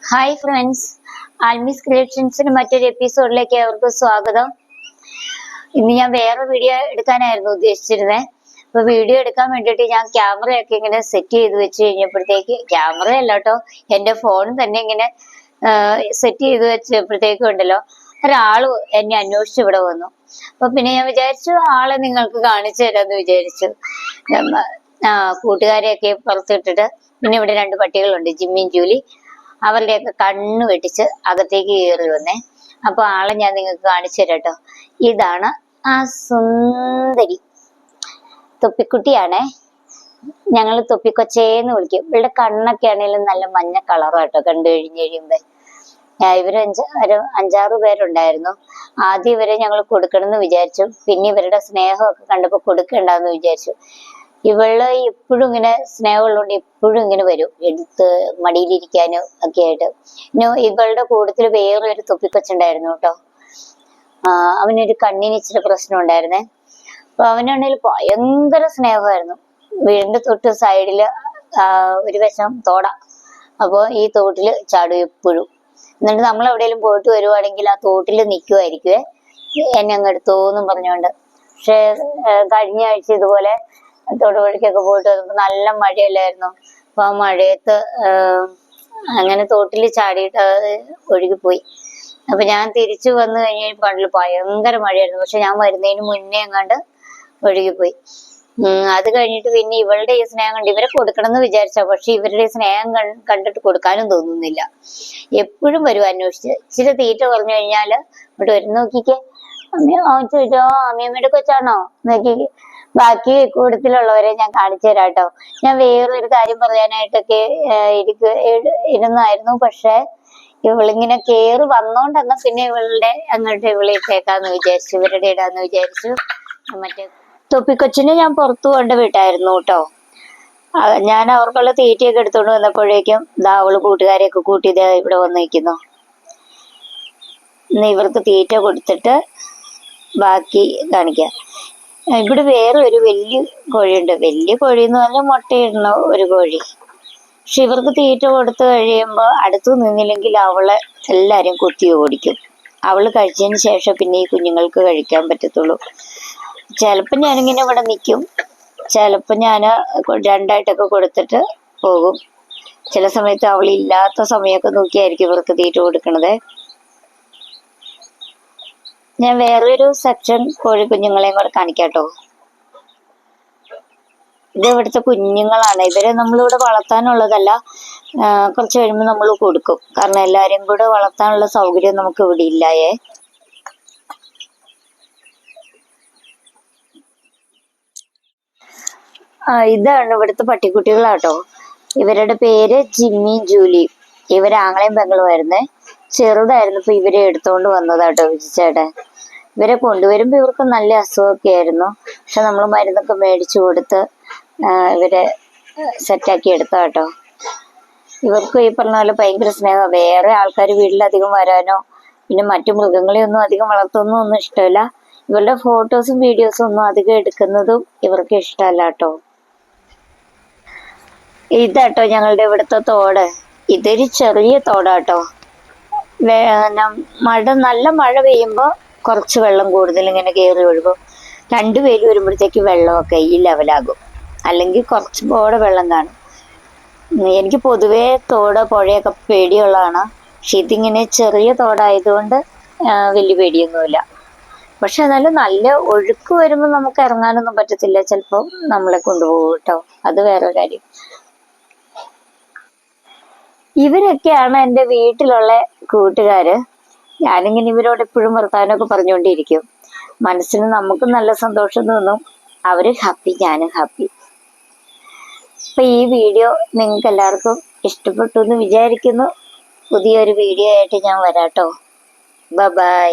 Hi friends, ആൽമീസ് ക്രിയേഷൻസിന് മറ്റൊരു എപ്പിസോഡിലേക്ക് അവർക്ക് സ്വാഗതം. ഇന്ന് ഞാൻ വേറെ വീഡിയോ എടുക്കാനായിരുന്നു ഉദ്ദേശിച്ചിരുന്നത്. അപ്പൊ വീഡിയോ എടുക്കാൻ വേണ്ടിയിട്ട് ഞാൻ ക്യാമറയൊക്കെ ഇങ്ങനെ സെറ്റ് ചെയ്ത് വെച്ച് കഴിഞ്ഞപ്പോഴത്തേക്ക്, ക്യാമറയല്ല കേട്ടോ, എന്റെ ഫോൺ തന്നെ ഇങ്ങനെ സെറ്റ് ചെയ്ത് വെച്ചപ്പോഴത്തേക്കും ഉണ്ടല്ലോ, ഒരാള് എന്നെ അന്വേഷിച്ച് ഇവിടെ വന്നു. അപ്പൊ പിന്നെ ഞാൻ വിചാരിച്ചു ആളെ നിങ്ങൾക്ക് കാണിച്ചു തരാന്ന് വിചാരിച്ചു. കൂട്ടുകാരെയൊക്കെ പുറത്തിട്ടിട്ട്, പിന്നെ ഇവിടെ 2 പട്ടികളുണ്ട്, ജിമ്മിയും ജൂലി. അവരുടെയൊക്കെ കണ്ണ് വെട്ടിച്ച് അകത്തേക്ക് കയറി വന്നേ. അപ്പൊ ആളെ ഞാൻ നിങ്ങൾക്ക് കാണിച്ചു തരാം കേട്ടോ. ഇതാണ് ആ സുന്ദരി തൊപ്പിക്കുട്ടിയാണേ. ഞങ്ങൾ തൊപ്പിക്കൊച്ചേന്ന് വിളിക്കും. ഇവളുടെ കണ്ണൊക്കെ ആണെങ്കിലും നല്ല മഞ്ഞ കളറാട്ടോ കണ്ടു കഴിയുമ്പോ. ഇവര് 5-6 പേരുണ്ടായിരുന്നു. ആദ്യം ഇവരെ ഞങ്ങൾ കൊടുക്കണമെന്ന് വിചാരിച്ചു. പിന്നെ ഇവരുടെ സ്നേഹമൊക്കെ കണ്ടപ്പോ കൊടുക്കണ്ടെന്ന് വിചാരിച്ചു. ഇവള് എപ്പോഴും ഇങ്ങനെ സ്നേഹമുള്ളതുകൊണ്ട് എപ്പോഴും ഇങ്ങനെ വരും, എടുത്ത് മടിയിലിരിക്കാനും ഒക്കെ ആയിട്ട്. പിന്നെ ഇവളുടെ കൂട്ടത്തിൽ വേറൊരു തൊപ്പിക്കൊച്ചുണ്ടായിരുന്നു കേട്ടോ. അവനൊരു കണ്ണിന് ഇച്ചിരി പ്രശ്നം ഉണ്ടായിരുന്നേ. അപ്പൊ അവനാണെങ്കിൽ ഭയങ്കര സ്നേഹമായിരുന്നു. വീടിന്റെ തൊട്ട് സൈഡില് ഒരു വശം തോട. അപ്പൊ ഈ തോട്ടില് ചാടും എപ്പോഴും. എന്നിട്ട് നമ്മൾ എവിടെയെങ്കിലും പോയിട്ട് വരുവാണെങ്കിൽ ആ തോട്ടില് നിൽക്കുമായിരിക്കുവേ, എന്നെ അങ്ങ് എടുത്തോന്നും പറഞ്ഞോണ്ട്. പക്ഷെ കഴിഞ്ഞ ആഴ്ച ഇതുപോലെ തൊടുപുഴയ്ക്കൊക്കെ പോയിട്ട് വന്നപ്പോ നല്ല മഴയല്ലായിരുന്നു. അപ്പൊ ആ മഴയത്ത് അങ്ങനെ തോട്ടിൽ ചാടിയിട്ട് ഒഴുകിപ്പോയി. അപ്പൊ ഞാൻ തിരിച്ചു വന്നു കഴിഞ്ഞപ്പോ കണ്ടില്ല, ഭയങ്കര മഴയായിരുന്നു. പക്ഷെ ഞാൻ വരുന്നതിന് മുന്നേ എങ്ങാണ്ട് ഒഴുകിപ്പോയി. അത് കഴിഞ്ഞിട്ട് പിന്നെ ഇവളുടെ ഈ സ്നേഹം കണ്ട് ഇവരെ കൊടുക്കണം എന്ന് വിചാരിച്ച, പക്ഷെ ഇവരുടെ സ്നേഹം കണ്ടിട്ട് കൊടുക്കാനും തോന്നുന്നില്ല. എപ്പോഴും വരും അന്വേഷിച്ച്. ഇച്ചിരി തീറ്റ കുറഞ്ഞു കഴിഞ്ഞാല് ഇവിടെ വരും. നോക്കിക്കേ, ചോദിച്ചോ അമ്മയമ്മയുടെ കൊച്ചാണോ നോക്കി. ബാക്കി കൂട്ടത്തിലുള്ളവരെ ഞാൻ കാണിച്ചു തരാം കേട്ടോ. ഞാൻ വേറൊരു കാര്യം പറയാനായിട്ടൊക്കെ ഇരുന്നായിരുന്നു. പക്ഷെ ഇവളിങ്ങനെ കേറി വന്നോണ്ടെന്നാ പിന്നെ ഇവളുടെ അങ്ങോട്ട് ഇവളിട്ടേക്കാന്ന് വിചാരിച്ചു, ഇവരുടെ ഇടാന്ന് വിചാരിച്ചു. മറ്റേ തൊപ്പിക്കൊച്ചിനെ ഞാൻ പുറത്തു കൊണ്ട് വിട്ടായിരുന്നു കേട്ടോ. ഞാൻ അവർക്കുള്ള തീറ്റയൊക്കെ എടുത്തോണ്ട് വന്നപ്പോഴേക്കും അവള് കൂട്ടുകാരെയൊക്കെ കൂട്ടി ഇവിടെ വന്ന് നിൽക്കുന്നു. ഇന്ന് ഇവർക്ക് തീറ്റ കൊടുത്തിട്ട് ബാക്കി കാണിക്കാം. ഇവിടെ വേറെ ഒരു വലിയ കോഴിയുണ്ട്. വലിയ കോഴി എന്ന് പറഞ്ഞാൽ മുട്ടയിടുന്ന ഒരു കോഴി. പക്ഷെ ഇവർക്ക് തീറ്റ കൊടുത്തു കഴിയുമ്പോൾ അടുത്തു നിന്നില്ലെങ്കിൽ അവളെ എല്ലാരും കുത്തി ഓടിക്കും. അവള് കഴിച്ചതിന് ശേഷം പിന്നെ ഈ കുഞ്ഞുങ്ങൾക്ക് കഴിക്കാൻ പറ്റത്തുള്ളൂ. ചിലപ്പോൾ ഞാനിങ്ങനെ ഇവിടെ നിൽക്കും, ചിലപ്പോൾ ഞാൻ 2ആയിട്ടൊക്കെ കൊടുത്തിട്ട് പോകും. ചില സമയത്ത് അവളില്ലാത്ത സമയമൊക്കെ നോക്കിയായിരിക്കും ഇവർക്ക് തീറ്റ കൊടുക്കണത്. ഞാൻ വേറൊരു സെക്ഷൻ കോഴി കുഞ്ഞുങ്ങളെയും കൂടെ കാണിക്കാട്ടോ. ഇത് ഇവിടുത്തെ കുഞ്ഞുങ്ങളാണ്. ഇവരെ നമ്മളിവിടെ വളർത്താനുള്ളതല്ല, കുറച്ച് കഴിയുമ്പോൾ നമ്മൾ കൊടുക്കും. കാരണം എല്ലാവരും കൂടെ വളർത്താനുള്ള സൗകര്യം നമുക്ക് ഇവിടെ ഇല്ലായേ. ഇതാണ് ഇവിടുത്തെ പട്ടിക്കുട്ടികളാട്ടോ. ഇവരുടെ പേര് ജിമ്മി ജൂലി. ഇവരാങ്ങളെയും പെങ്ങളുമായിരുന്നേ. ചെറുതായിരുന്നു. ഇപ്പൊ ഇവരെ എടുത്തോണ്ട് വന്നതാട്ടോ വിജിച്ചേട്ടൻ. ഇവരെ കൊണ്ടുവരുമ്പോ ഇവർക്ക് നല്ല അസുഖമൊക്കെ ആയിരുന്നു. പക്ഷെ നമ്മൾ മരുന്നൊക്കെ മേടിച്ചു കൊടുത്ത് ഇവരെ സെറ്റാക്കി എടുത്ത കേട്ടോ. ഇവർക്ക് ഈ പറഞ്ഞ പോലെ ഭയങ്കര സ്നേഹം. വേറെ ആൾക്കാർ വീട്ടിലധികം വരാനോ പിന്നെ മറ്റു മൃഗങ്ങളെയൊന്നും അധികം വളർത്തുന്നൊന്നും ഇഷ്ടമല്ല. ഇവരുടെ ഫോട്ടോസും വീഡിയോസും ഒന്നും അധികം എടുക്കുന്നതും ഇവർക്ക് ഇഷ്ടമല്ല കേട്ടോ. ഇതാട്ടോ ഞങ്ങളുടെ ഇവിടുത്തെ തോട്. ഇതൊരു ചെറിയ തോടാട്ടോ. നല്ല മഴ പെയ്യുമ്പോൾ കുറച്ച് വെള്ളം കൂടുതൽ ഇങ്ങനെ കയറി ഒഴുകും. 2 പേര് വരുമ്പോഴത്തേക്ക് വെള്ളമൊക്കെ ഈ ലെവലാകും. അല്ലെങ്കിൽ കുറച്ച് പോടെ വെള്ളം കാണും. എനിക്ക് പൊതുവേ തോട് പുഴയൊക്കെ പേടിയുള്ളതാണ്. പക്ഷെ ഇതിങ്ങനെ ചെറിയ തോടായതുകൊണ്ട് വലിയ പേടിയൊന്നുമില്ല. പക്ഷെ എന്നാലും നല്ല ഒഴുക്ക് വരുമ്പോൾ നമുക്ക് ഇറങ്ങാനൊന്നും പറ്റത്തില്ല. ചിലപ്പോൾ നമ്മളെ കൊണ്ടുപോകും കേട്ടോ. അത് വേറെ കാര്യം. ഇവരൊക്കെയാണ് എൻ്റെ വീട്ടിലുള്ള കൂട്ടുകാര്. ഞാനിങ്ങനെ ഇവരോട് എപ്പോഴും വർത്താനമൊക്കെ പറഞ്ഞുകൊണ്ടിരിക്കും. മനസ്സിന് നമുക്ക് നല്ല സന്തോഷം തോന്നും. അവര് ഹാപ്പി, ഞാനും ഹാപ്പി. അപ്പൊ ഈ വീഡിയോ നിങ്ങൾക്ക് എല്ലാവർക്കും ഇഷ്ടപ്പെട്ടു എന്ന് വിചാരിക്കുന്നു. പുതിയൊരു വീഡിയോ ആയിട്ട് ഞാൻ വരാട്ടോ. ബൈ.